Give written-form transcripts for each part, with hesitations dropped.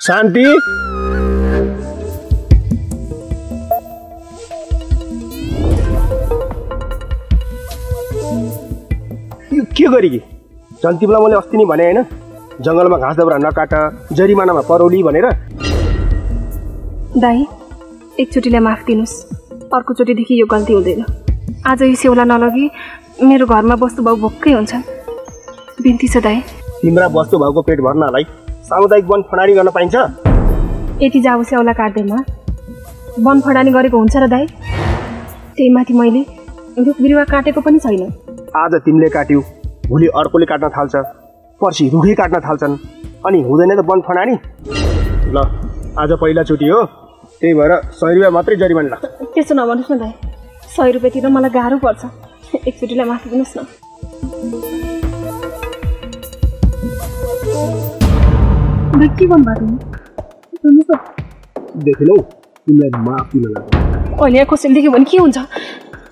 शान्ति यो के गरी कि झन् तिमीलाई मैले अस्ति नि भने हैन जंगलमा घाँस दाउरा नकाट जरिमानामा परौली भनेर। दाइ एकचोटिलाई माफ दिनुस्, अर्कोचोटिदेखि यो गल्ती हुँदैन। आज यो सेउला नलगी मेरो घरमा वस्तुभाउ भोक्कै हुन्छन्। बिन्ती छ दाइ। तिम्रा वस्तुभाउको पेट भर्नलाई सामुदायिक वन फडानी गर्न पाइन्छ? यति जाबो सेउला काट्दैमा वन फडानी गरेको हुन्छ र दाइ? त्यही माथि मैले रुख बिरुवा काटेको पनि छैन। आज तिमीले काट्यौ, भोलि अर्कोले काट्न थाल्छ, पर्सि रुखै काट्न थाल्छन्, अनि हुँदैन त वन फडानी। ल आज पहिलाचोटि हो, त्यही भएर 100 रुपियाँ मात्रै जरिमाना लाग्छ। त्यसो नभन्नुहोस् न दाइ, 100 रुपियाँ तिर्न मलाई गाह्रो पर्छ। एकचोटिलाई माफ दिनुहोस् न। के भन्नुभएको? देखिनौ तिमीलाई माफ दिन लाग्छ। अहिले यहाँ कसैले देख्यो भने के हुन्छ?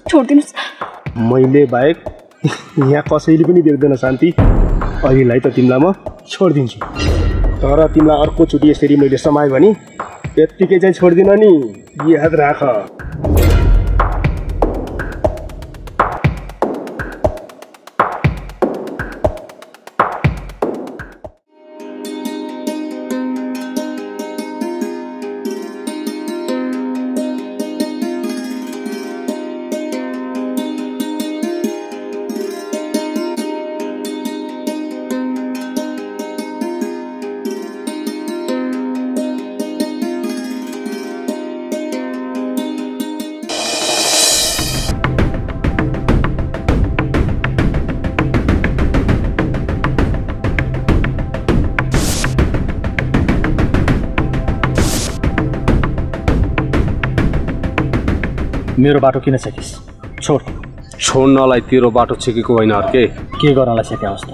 छोडिदिनुहोस्। मैले बाहेक यहाँ कसैले पनि देख्दैन शान्ति। अहिलेलाई त तिमीलाई म छोडिदिन्छु, तर तिमीलाई अर्कोचोटि यसरी मैले समाएँ भने त्यत्तिकै चाहिँ छोड्दिन नि, याद राख। मेरो बाटो किन छेकिस? छोड। छोड्नलाई तेरो बाटो छेकेको होइन अर्के। के गर्नलाई छेक्या होस् त?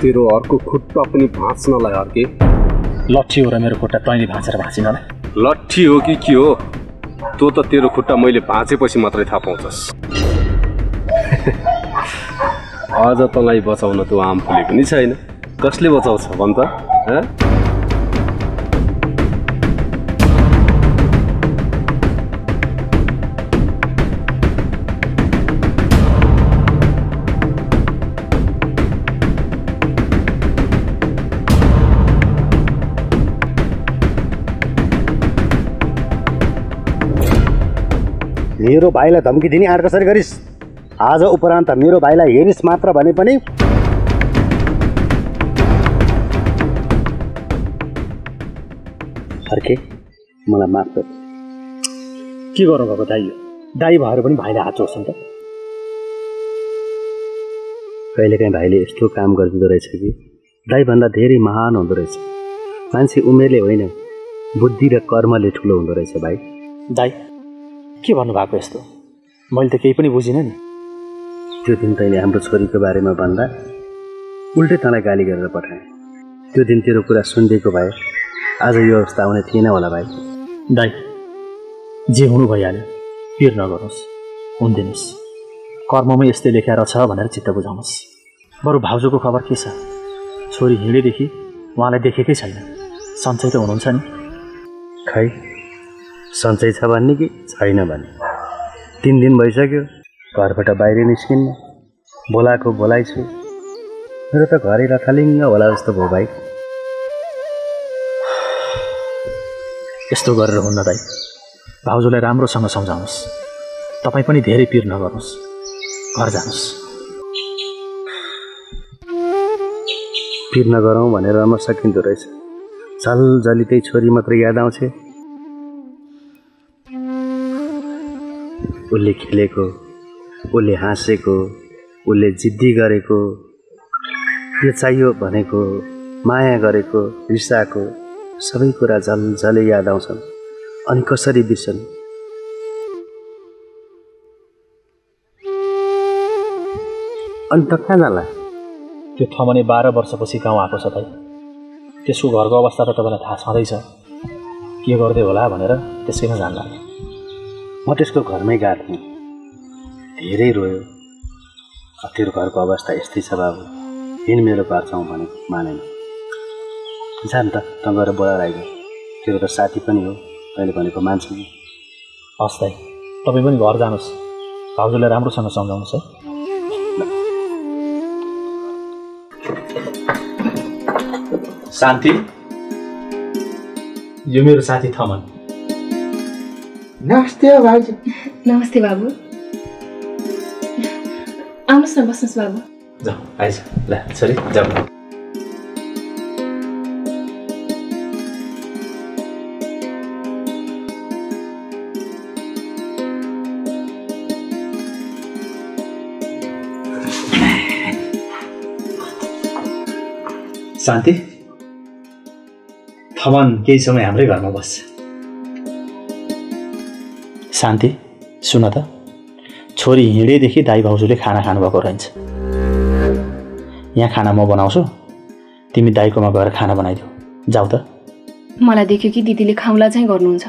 तेरो अर्को खुट्टा पनि भाँच्नलाई अर्के। लट्ठी हो र मेरो खुट्टा तैँले भाँचेर भाँचिनलाई? लट्ठी हो कि के हो? तँ त तेरो खुट्टा मैले भाँचेपछि मात्रै थाहा पाउँछस्। आज तँलाई बचाउन त्यो आमफुले पनि छैन। कसले बचाउँछ भन् त? मेरो भाइलाई धम्की दिने आँट कसरी गरिस्? आज उपरान्त मेरो भाइलाई हेरिस् मात्र भने पनि अर्के मलाई माफ गर। के गर्नु भएको दाइ? दाइ भएर पनि भाइले हात जोड्छन् त? कहिलेकाहीँ भाइले यस्तो काम गरिदिँदो रहेछ कि दाइभन्दा धेरै महान हुँदो रहेछ। मान्छे उमेरले होइन, बुद्धि र कर्मले ठुलो हुँदो रहेछ भाइ। दाइ के भन्नुभएको यस्तो? मैले त केही पनि बुझिनँ नि। त्यो दिन तैँले हाम्रो छोरीको बारेमा भन्दा उल्टै तँलाई गाली गरेर पठाएँ। त्यो दिन तेरो कुरा सुनिदिएको भए आज यो अवस्था आउने थिएन होला भाइ। दाइ जे हुनु भइहाल्यो, पिर नगर्नुहोस्, हुन्दिनुहोस्। कर्ममै यस्तै लेखेर छ भनेर चित्त बुझाउनुहोस्। बरु भाउजूको खबर के छ? छोरी हिँडेदेखि उहाँलाई देखेकै छैन। सन्चै त हुनुहुन्छ नि? खै सन्चै छ भन्ने कि छैन भन्ने? 3 दिन भइसक्यो घरबाट बाहिर निस्किन्न। बोलाएको बोलाइ छु, मेरो त घरै रथालिङ्ग होला जस्तो भयो भाइ। यस्तो गरेर हुन्न दाइ। भाउजूलाई राम्रोसँग सम्झाउनुहोस्। तपाईँ पनि धेरै पिर नगर्नुहोस्, घर जानुहोस्। पिर नगरौँ भनेर नसकिँदो रहेछ। झलझलितै छोरी मात्र याद आउँछ। उसले खेलेको, उसले हाँसेको, उसले जिद्दी गरेको, यो चाहियो भनेको, माया गरेको, रिसाएको सबै कुरा झलझलै याद आउँछन्। अनि कसरी बिर्सन्? अनि त कहाँ जाला? त्यो थमने 12 वर्षपछि गाउँ आएको छ दाइ। त्यसको घरको अवस्था त तपाईँलाई थाहा छँदैछ। के गर्दै होला भनेर त्यसैमा जान लाग्यो। म त्यसको घरमै गएको थिएँ, धेरै रोयो। तेरो घरको अवस्था यस्तै छ बाबु, हिँड मेरो घर जाउँ भने मानेन। जान त तँ गएर बोलाएर आइज तेरो त साथी पनि हो तैँले भनेको मान्छे नि हस् दाइ तपाईँ पनि घर जानुहोस् भाउजूलाई राम्रोसँग सम्झाउनुहोस् है शान्ति यो मेरो साथी थमन नमस्ते भाउजू नमस्ते बाबु आउनुहोस् न बस्नुहोस् बाबु जाऊ आइज ल छोरी जाऊ शान्ति थमन केही समय हाम्रै घरमा बस्छ शान्ति सुन त छोरी हिँडेदेखि दाइ भाउजूले खाना खानुभएको रहन्छ यहाँ खाना म बनाउँछु तिमी दाइकोमा गएर खाना बनाइदेऊ जाऊ त मलाई देख्यो कि दिदीले खाउँला चाहिँ गर्नुहुन्छ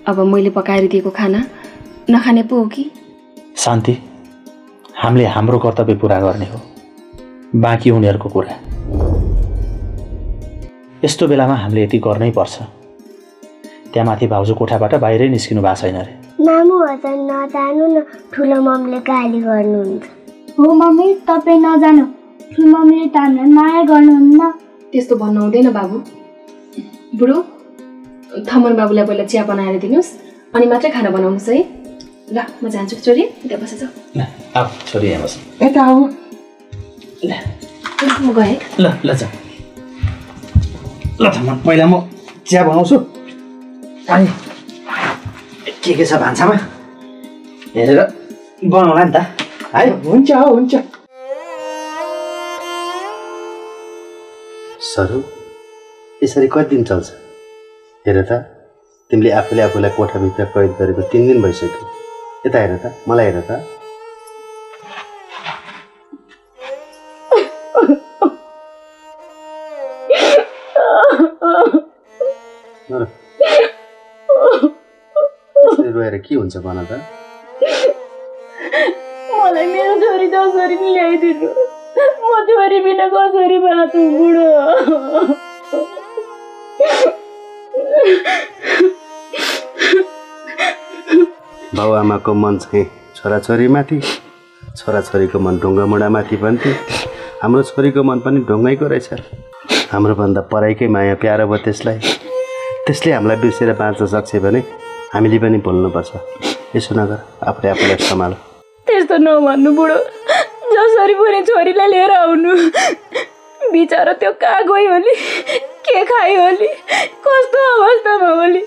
अब मैले पकाएर दिएको खाना नखाने पो हो कि शान्ति हामीले हाम्रो कर्तव्य पुरा गर्ने हो बाँकी उनीहरूको कुरा यस्तो बेलामा हामीले यति गर्नै पर्छ त्यहाँ माथि भाउजू कोठाबाट बाहिरै निस्किनु भएको छैन अरे मामु हजुर नजानु न ठुलो मम्मीले गाली गर्नुहुन्छ हो मम्मी तपाईँ नजानु ठुलो मम्मीले त हामीलाई माया गर्नुहुन्न त्यस्तो भन्नु हुँदैन बाबु बुढो थमन बाबुलाई पहिला चिया बनाएर दिनुहोस् अनि मात्रै खाना बनाउनुहोस् है ल म जान्छु छोरी यता बस जाऊ ल आऊ छोरी यहाँ बस यता आऊ ल म गएँ ल ल जाऊ ल थमन पहिला म चिया बनाउँछु अनि के छ भान्सामा हेरेर बनाउला नि त है हुन्छ हुन्छ सरू यसरी कति दिन चल्छ हेर त तिमीले आफूलाई कोठाभित्र कैद गरेको 3 दिन भइसक्यो यता हेर त मलाई हेर त रोएर के हुन्छ भन त मलाई मेरो छोरी जसरी ल्याइदिनु म छोरी बिना कसरी बाँचु बुढो बाउ आमाको मन चाहिँ छोराछोरीमाथि छोराछोरीको मन ढुङ्गामुढामाथि भन्थे हाम्रो छोरीको मन पनि ढुङ्गैको रहेछ हाम्रो भन्दा पराइकै माया प्यारो भयो त्यसले हामीलाई बिर्सेर बाँच्न सक्छ भने हामीले पनि बोल्नुपर्छ यसो नगर आफूलाई सम्हाल त्यस्तो नभन्नु बुढो जसरी पनि छोरीलाई लिएर आउनु बिचारा त्यो कहाँ गयो होली के खायो होली कस्तो अवस्थामा होली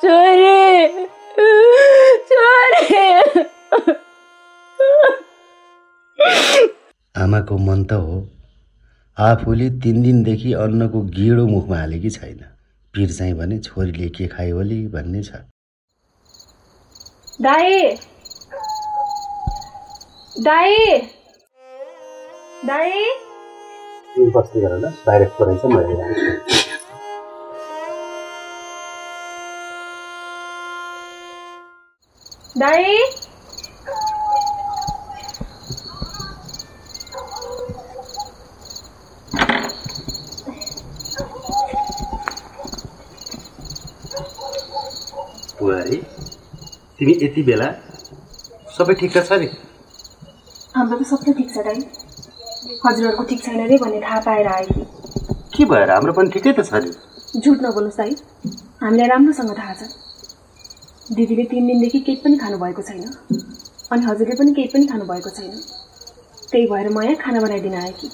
छोरी आमाको मन त हो आफूले 3 दिनदेखि अन्नको गिडो मुखमा हालेकी छैन पीर चाहिँ भने छोरीले के खायो होली भन्ने छ दाइ दाइ दाइ तिमी बस्दै गर ल डाइरेक्ट परेछ मैले दाइ बुहारी तिमी यति बेला सबै ठिक छ नि हाम्रो त सबै ठिक छ दाइ हजुरहरूको ठिक छैन रे भन्ने थाहा पाएर आयो के भएर हाम्रो पनि ठिकै त छ नि झुट नबोल्नुहोस् दाइ हामीलाई राम्रोसँग थाहा छ दिदीले 3 दिनदेखि केही पनि खानु भएको छैन अनि हजुरले पनि केही पनि खानु भएको छैन त्यही भएर म यहाँ खाना बनाइदिन आएँ कि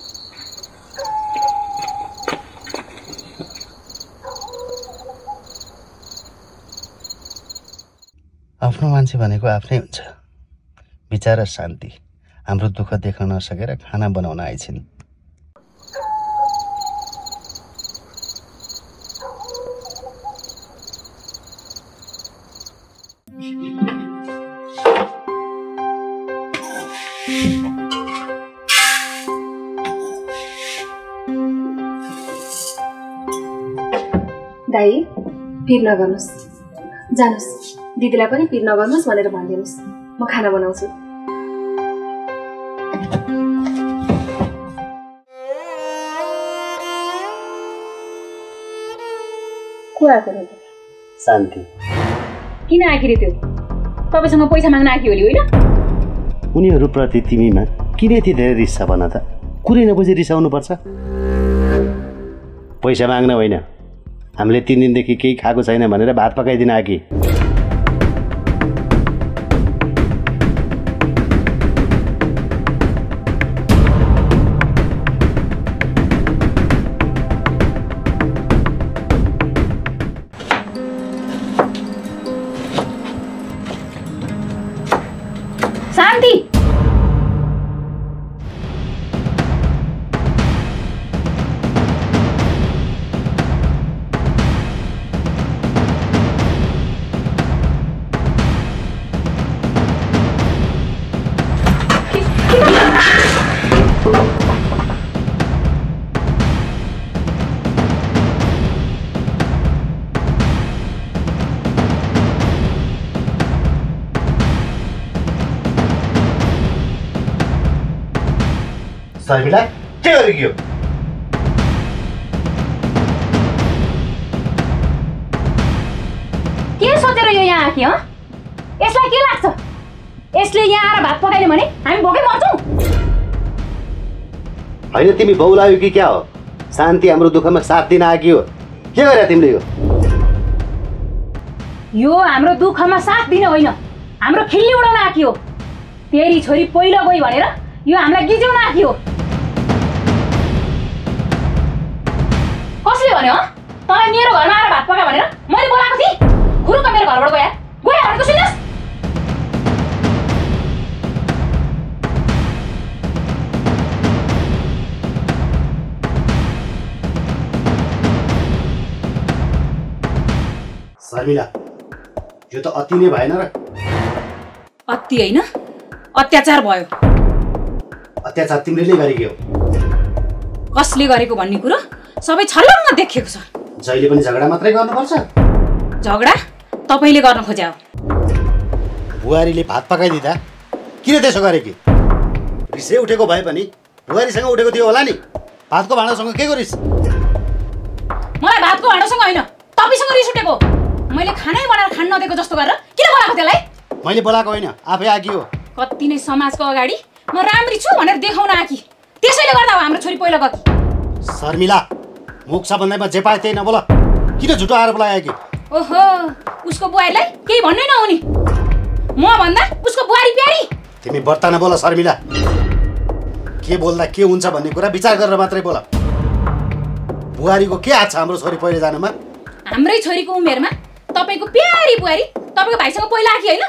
आफ्नो मान्छे भनेको आफ्नै हुन्छ बिचारा शान्ति हाम्रो दुःख देख्न नसकेर खाना बनाउन आइछिन् दाइ पिर नगर्नुहोस् जानुहोस् दिदीलाई पनि पिर नगर्नुहोस् भनेर भनिदिनुहोस् म खाना बनाउँछु को आएको नि शान्ति किन आखिर त्यो तपाईसँग पैसा माग्न आखि होली होइन उनीहरूप्रति तिमीमा किन यति धेरै रिस छ भन त कुरै नबुझी रिसाउनु पर्छ पैसा माग्न होइन हामीले 3 दिनदेखि केही खाएको छैन भनेर भात पकाइदिन आकी शान्ति शर्मिला के गरेको के सोचेर यो यहाँ आकी ह यसलाई के लाग्छ यसले यहाँ आएर भात पकाइदियो भने हामी भोकै मर्छौँ होइन तिमी बौलायो कि क्या हो शान्ति हाम्रो दुःखमा साथ दिन आकी हो के गरे तिमीले यो हाम्रो दुःखमा साथ दिन होइन हाम्रो खिल्ली उडाउन आकी हो तेरी छोरी पहिलो गई भनेर यो हामीलाई गिज्याउन आकी हो कसले भन्यो तँलाई मेरो घरमा आएर भात पका भनेर मैले बोलाएको थिएँ खुरुक्क मेरो घरबाट गयो भनेको सुन्नुहोस् शर्मिला यो त अति नै भएन र अति होइन अत्याचार भयो अत्याचार तिमीले गरेको हो कसले गरेको भन्ने कुरो सबै छल्लङ्ग देखेको छ जहिले पनि झगडा मात्रै गर्नुपर्छ झगडा तपाईले गर्न खोज्या हो बुहारीले भात पकाइदिँदा किन त्यसो गरे कि रिसै उठेको भए पनि बुहारीसँग उठेको थियो होला नि भातको भाँडासँग के गरिस् मलाई भातको भाँडासँग होइन तपाईसँग रिस उठेको मैले खानै बनाएर खान नदिएको जस्तो गरेर किन बोलाएको त्यसलाई मैले बोलाएको होइन आफै आकी हो कति नै समाजको अगाडि म राम्री छु भनेर देखाउन आकी त्यसैले गर्दा हो हाम्रो छोरी पहिलो गकी शर्मिला मुख सबन्दैमा जे पाए त्यही नबोल किन झुटो आरोप लगायो कि ओहो उसको बुहारीलाई केही भन्नै नहुने म भन्दा उसको बुहारी प्यारी तिमी बर्ता नबोल शर्मिला के बोल्दा के हुन्छ भन्ने कुरा विचार गरेर मात्रै बोल बुहारीको के हात छ हाम्रो छोरी पहिले जानुमा हाम्रै छोरीको उमेरमा तपाईको प्यारी बुहारी तपाईको भाइसँग पहिला आकी होइन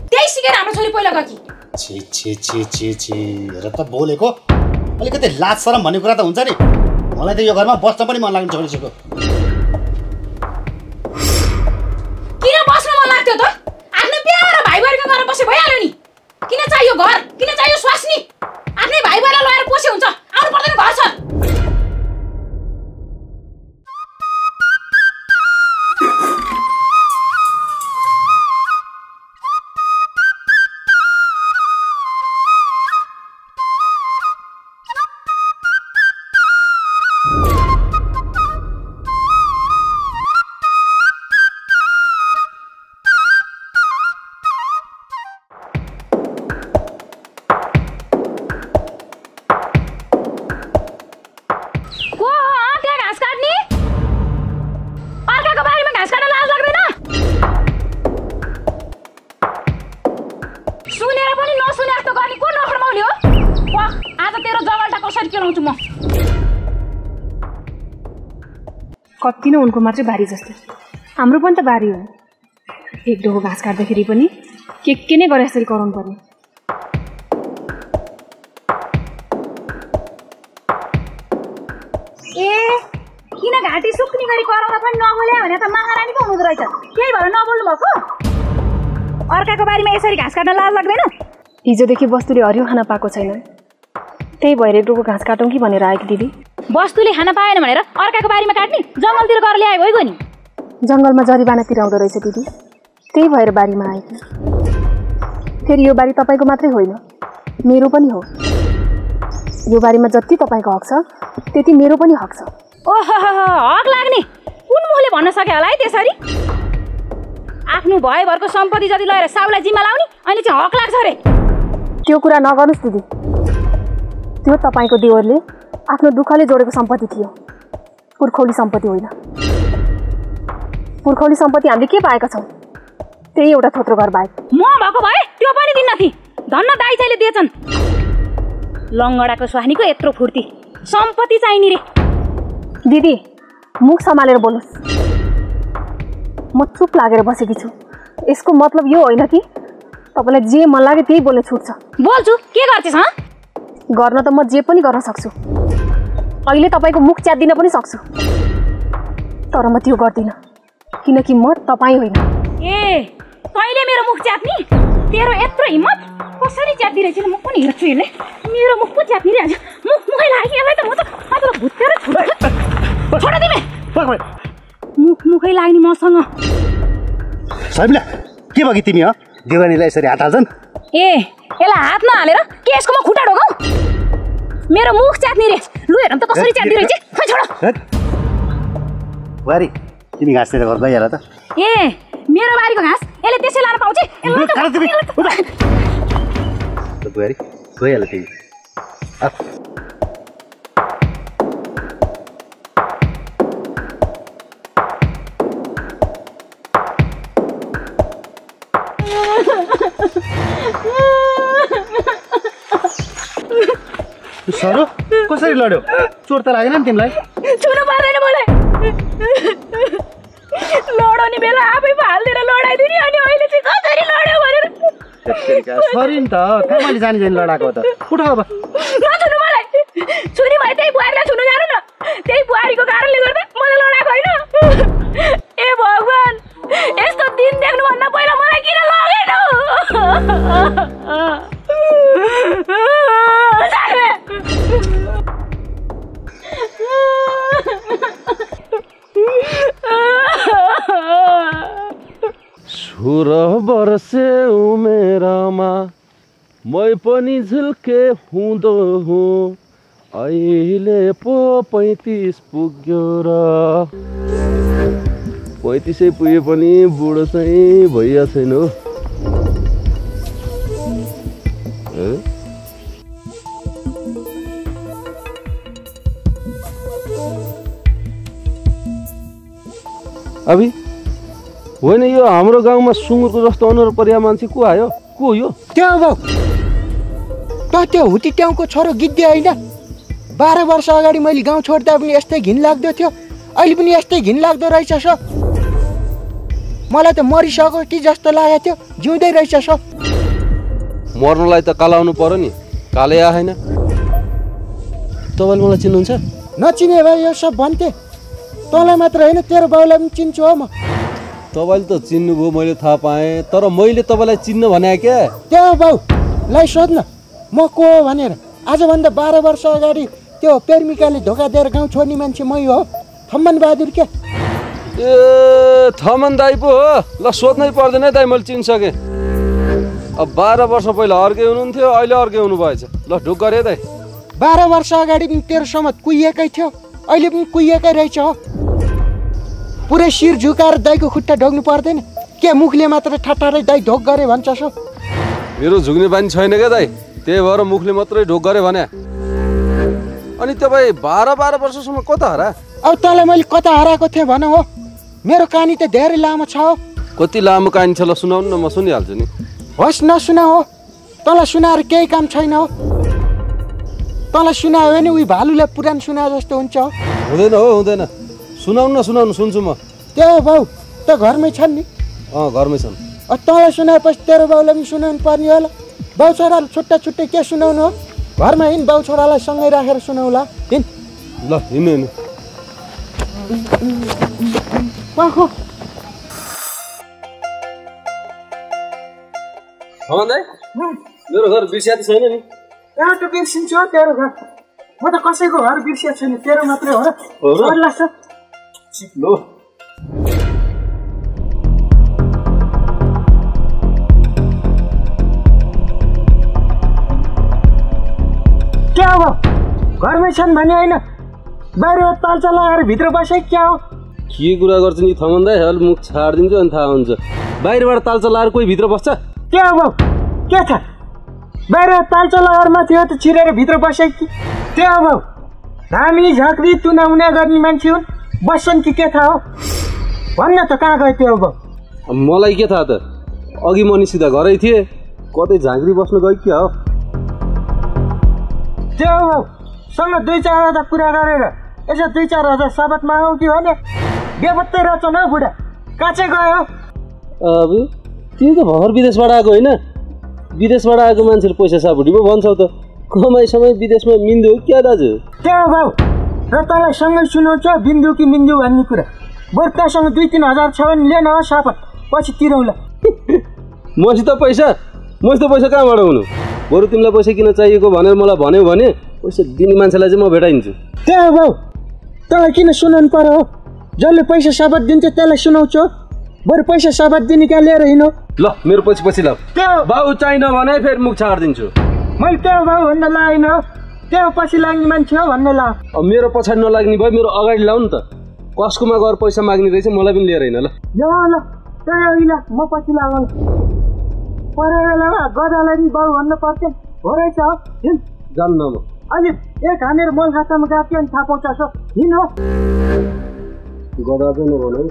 त्यही सिकेर हाम्रो छोरी पहिला गकी छी छी छी छी छी हेर त बोलेको अलिकति लाज शरम भन्ने कुरा त हुन्छ नि मलाई त यो घरमा बस्न पनि मन लाग्नु छोडिसक्यो किन बस्न मन लाग्थ्यो त आफ्नो प्यारो भाइ बहिनीको घरमा बसे भइहाल्यो नि किन चाहियो घर किन चाहियो स्वास्नी आफ्नै भाइ बहिनीलाई लगाएर पोसे हुन्छ आउनु पर्दैन घर छ कति नै उनको मात्रै बारी जस्तो हाम्रो पनि त बारी हो एक डोको घाँस काट्दाखेरि पनि के नै गरे यसरी कराउनु पर्ने ए किन घाँटी सुक्ने गरी कराउँदा पनि नबोले भने त महारानी पो हुँदो रहेछ केही भएर नबोल्नु भएको अर्काको बारीमा यसरी घाँस काट्न लाज लाग्दैन हिजोदेखि बस्तुले हरियो खान पाएको छैन त्यही भएर एक डोको घाँस काटौँ कि भनेर आएको दिदी बस्तुले खान पाएन भनेर अर्काको बारीमा काट्ने जङ्गलतिर गएर ल्याए भइगयो नि जङ्गलमा जरिवानातिर आउँदो रहेछ दिदी त्यही भएर बारीमा आएको फेरि यो बारी तपाईँको मात्रै होइन मेरो पनि हो यो बारीमा जति तपाईँको हक छ त्यति मेरो पनि हक छ ओहो हक लाग्ने मुखले भन्न सक्यो होला है त्यसरी? आफ्नो भयभरको सम्पत्ति जति लगेर साउलाई जिम्मा लाउने अनि चाहिँ हक लाग्छ रे। त्यो कुरा नगर्नुस् दिदी। त्यो तपाईँको देवरले आफ्नो दुःखले जोडेको सम्पत्ति थियो, पुर्खौली सम्पत्ति होइन। पुर्खौली सम्पत्ति हामीले के पाएका छौँ? त्यही एउटा थोत्रो घर बाहेक। म भएको भए त्यो पनि दिन्न थिएँ। धन्न दाइचाले दिएछन्। लङ्गडाको स्वानीको यत्रो फुर्ती, सम्पत्ति चाहिने रे। दिदी मुख सम्हालेर बोल्नुहोस्। म चुप लागेर बसेकी छु। यसको मतलब यो होइन कि तपाईँलाई जे मन लाग्यो त्यही बोल्ने छुट छ। बोल्छु, के गर्छस्? गर्न त म जे पनि गर्न सक्छु। अहिले तपाईँको मुख च्यातिदिन पनि सक्छु, तर म त्यो गर्दिनँ किनकि म तपाईँ होइन। ए तैँले मेरो मुख च्यात्ने? तेरो यत्रो हिम्मत कसरी च्यात्दी रहेछ? म पनि हेर्छु यसले। मेरो मुख पो च्यात्ने रे आज। मुखै लाग्यो यसलाई त म त आज भुत्तेर छोड दिमे। मुखै लाग्ने मसँग। शर्मिला के भयो कि तिमी हो देवानीलाई यसरी हात हाल्छन्? ए यसलाई हात नहालेर के यसको म खुट्टा ढोकाउ? मेरो मुख च्यात्ने रे। लु हेर त कसरी च्यात्दी रहेछ। खै छोड। बुहारी तिमी घाँस लिएर घर गइहाल त। ए मेरो बारीको घाँस यसले त्यसै लान पाउँछ? बुहारी गइहाल तिमी। सरो कसरी लड्यो? चोट त लागेन नि तिमीलाई? छुनु पर्दैन मलाई। लडाउने बेला आफै फाल्दिएर लडाइदिने अनि अहिले चाहिँ कसरी लड्यो भनेर। सरी नि त कहाँ मैले जानी जानी लडाएको त। उठ अब। नछुनु मलाई। छुनी भए त्यही बुहारीलाई छुनु जानु न। त्यही बुहारीको कारणले गर्दा मलाई लडाएको होइन। ए भगवान् यस्तो दिन देख्नुभन्दा पहिला मलाई किन लगेन? सोह्र वर्षे उमेरमा मै पनि झुल्के हुँदो हुँ, अहिले पो 35 पुग्यो र 35 पुगे पनि बुढो चाहिँ भइया छैन हो। अभी होइन यो हाम्रो गाउँमा सुँगुरको जस्तो अनुहार परिया मान्छे को आयो? को यो? त्यो बाउ त त्यो हुती ट्याउको छोरो गिद्धे होइन? 12 वर्ष अगाडि मैले गाउँ छोड्दा पनि यस्तै घिन लाग्दो थियो, अहिले पनि यस्तै घिन लाग्दो रहेछ सो। मलाई त मरिसक्यो कि जस्तो लागेको थियो, जिउँदै रहेछ सो। मर्नलाई त कालाउनु पर्यो नि, काले आएन। तपाईँले मलाई चिन्नुहुन्छ? नचिने भए यो सब भन्थे। तँलाई मात्र होइन तेरो बाउलाई पनि चिन्छु हो म। तपाईँले त चिन्नुभयो, मैले थाहा पाएँ, तर मैले तपाईँलाई चिन्न भने क्या? त्यो बाउलाई सोध्न म को हो भनेर। आजभन्दा 12 वर्ष अगाडि त्यो प्रेमिकाले धोका दिएर गाउँ छोड्ने मान्छे मै हो, थम्मन बहादुर क्या। ए थमन दाई पो हो? ल सोध्नै पर्दैन है दाई, मैले चिनिसकेँ। अब 12 वर्ष पहिला अर्कै हुनुहुन्थ्यो, अहिले अर्कै हुनुभएछ। ल ढुक गरे दाई। 12 वर्ष अगाडि पनि तेरो समत कुहिएकै थियो, अहिले पनि कुहिएकै रहेछ हो। पुरै शिर झुकाएर दाईको खुट्टा ढोग्नु पर्दैन के? मुखले मात्र ठट्टारै दाई ढोक गरे भन्छ सो। मेरो झुक्ने बानी छैन क्या दाई, त्यही भएर मुखले मात्रै ढोक गरे भने। अनि तपाईँ 12 वर्षसम्म कता हरा? अब तँलाई मैले कता हराएको थिएँ भन हो? मेरो कहानी त धेरै लामो छ हो। कति लामो कहानी छ? ल सुनाउनु न, म सुनिहाल्छु नि। होस् नसुना हो, तँलाई सुनाएर केही काम छैन हो। तँलाई सुनायो भने उही भालुलाई पुराण सुना जस्तो हुन्छ हो। हुँदैन हो, हुँदैन। सुनाउनु न, सुनाउनु, सुन्छु म। त्यो बाउ त घरमै छन् नि? घरमै छन्। तँलाई सुनाएपछि तेरो बाउलाई पनि सुनाउनु पर्ने होला। बाउ छोरालाई छुट्टा छुट्टै के सुनाउनु हो? घरमा हिँड, बाउ छोरालाई सँगै राखेर सुनाउला। हिँड। ल हिँड्नु हिँड्नु। मेरो घर बिर्सिया त छैन नि? कहाँ त बिर्सिन्छु हो तेरो घर? म त कसैको घर बिर्सिया छैन, तेरो मात्रै हो र। लाग्छ चिप्लो। क्या हो घरमै छन् भने होइन, बाहिर तालचा लगाएर भित्र बसे क्या हो? के कुरा गर्छ नि थमन दाइ अलि मुख छाडिदिन्छु अनि थाहा हुन्छ बाहिरबाट तालचा लाएर कोही भित्र बस्छ के हो बाउ के छ बाहिर तालचा लगारमा थियो त छिरेर भित्र बसे कि के हो बाउ हामी झाँक्री तुनाउना गर्ने मान्छे हुन् बस्छन् कि के थाहा हो भन्न त कहाँ गयो त्यो बाउ मलाई के थाहा त अघि म निसिदा घरै थिएँ कतै झाँक्री बस्नु गयो के हो त्यो बाउ सँग 2-4 हजार कुरा गरेर यसो 2-4 हजार साबत मागौ कि भने बेपत्तै रहेछ न बुढा कहाँ चाहिँ गयो अब तिमी त भर्खर विदेशबाट आएको होइन विदेशबाट आएको मान्छेले पैसा साबुटी पो भन्छौ त कमाइ समय विदेशमा मिन्दु हो क्या दाजु त्यो बाउ र तँलाई सँगै सुनाउँछ बिन्दु कि मिन्दु भन्ने कुरा बरु तँसँग 2-3 हजार छ भने ले न सापत पछि तिरौँला मसित पैसा कहाँबाट हुनु बरु तिमीलाई पैसा किन चाहिएको भनेर मलाई भन्यो भने पैसा दिने मान्छेलाई चाहिँ म भेटाइदिन्छु त्यो बाउ तँलाई किन सुनाउनु पर्यो हो जसले पैसा साबत दिन्छ त्यसलाई सुनाउँछ बरु पैसा साबत दिने कहाँ लिएर हिँड्नु ल मेरो पछि ल बाउ चाहिन भने फेरि मुख छाडिदिन्छु मैले त्यो बाउ भन्न लागेन त्यो पछि लाग्ने मान्छे हो भन्ने ला अब मेरो पछाडि नलाग्ने भयो मेरो अगाडि लाउ नि त कसकोमा गएर पैसा माग्ने रहेछ मलाई पनि लिएर हिँड ल ल त्यही अहिले म पछि लागल परेर गदालाई नि बाउ भन्न पर्छ हो रहेछ हो जान्न म अहिले एक हानेर मल खातामा गएको थियो नि थाहा पाउँछ हिँड हो गदा चाहिँ नभन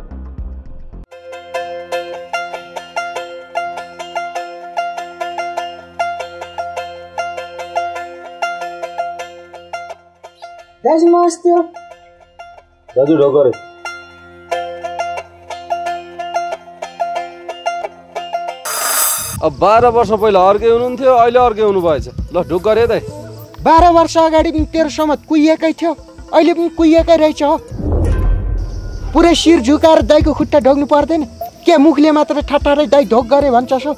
दाजु नमस्ते दाजु ढोकरे अब 12 वर्ष पहिला अर्कै हुनुहुन्थ्यो अहिले अर्कै हुनु भएछ ल ढुक गरे दाइ 12 वर्ष अगाडि पनि तेरो समत कुहिएकै थियो अहिले पनि कुहिएकै रहेछ हो पुरै शिर झुकाएर दाइको खुट्टा ढोग्नु पर्दैन के मुखले मात्र ठट्टारै दाइ ढोक गरे भन्छ सो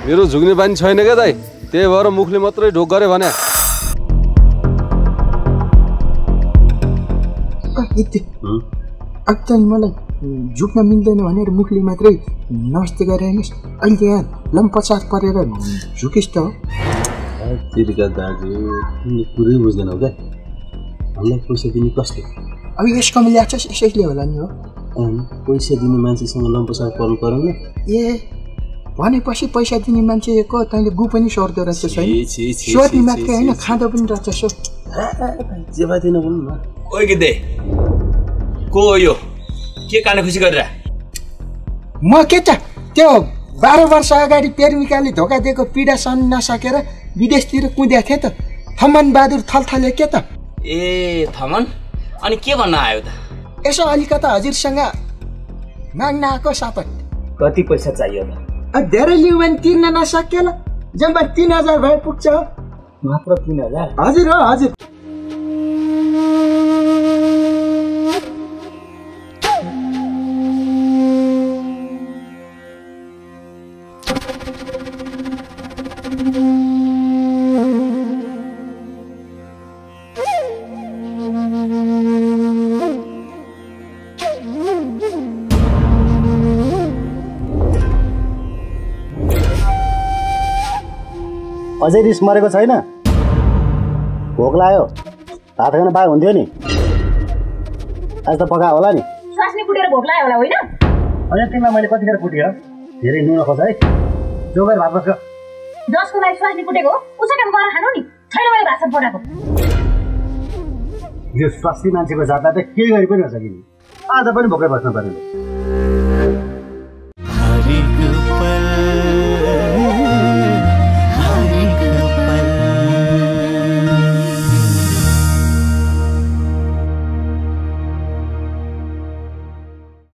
मेरो झुक्ने बानी छैन क्या दाइ त्यही भएर मुखले मात्रै ढोक गरे भने अब मलाई झुक्न मिल्दैन भनेर मुखले मात्रै नमस्ते गरे हेर्नुहोस् अहिले यहाँ लम्पचार परेर झुकिस् त हो तिर्का दाजु तिमीले पुरै बुझ्दैनौ क्या हामीलाई पैसा दिने कसले अब यसको ल्याएको छ यसैले होला नि हो पैसा दिने मान्छेसँग लम्पचार पर्नु परेन ए भनेपछि पैसा दिने मान्छेको तैँले गु पनि सर्दो रहेछ सोध्ने मात्रै होइन खाँदो पनि रहेछ सो जे बाँधिन भन्नु न ओइ के दे को हो यो के काने खुसी गरेर म के त त्यो 12 वर्ष अगाडि प्रेमिकाले धोका दिएको पीडा सहन नसकेर विदेशतिर कुद्या थिएँ त थमन बहादुर थलथले के त ए थमन अनि के भन्न आयो त यसो अलिकता हजुरसँग माग्न आएको सापट कति पैसा चाहियो त धेरै लिउ भने तिर्न नसकेला जम्मा 3000 भए पुग्छ मात्र 3000 हजुर हो हजुर अझै रिस मरेको छैन भोक लाग्यो भात खान पाए हुन्थ्यो नि आज त पकायो होला नि स्वास्नी कुटेर भोक लाग्यो होला होइन होइन तिमीलाई मैले कतिखेर कुटियो धेरै नुन खोज है जोगेर भात बस्छ जसको लागि स्वास्नी कुटेको उसै काम गरेर खानु नि छैन मैले भात पकाएको यो स्वास्नी मान्छेको जातलाई त केही गरी पनि नसकिने आज पनि भोकै बस्नु पर्यो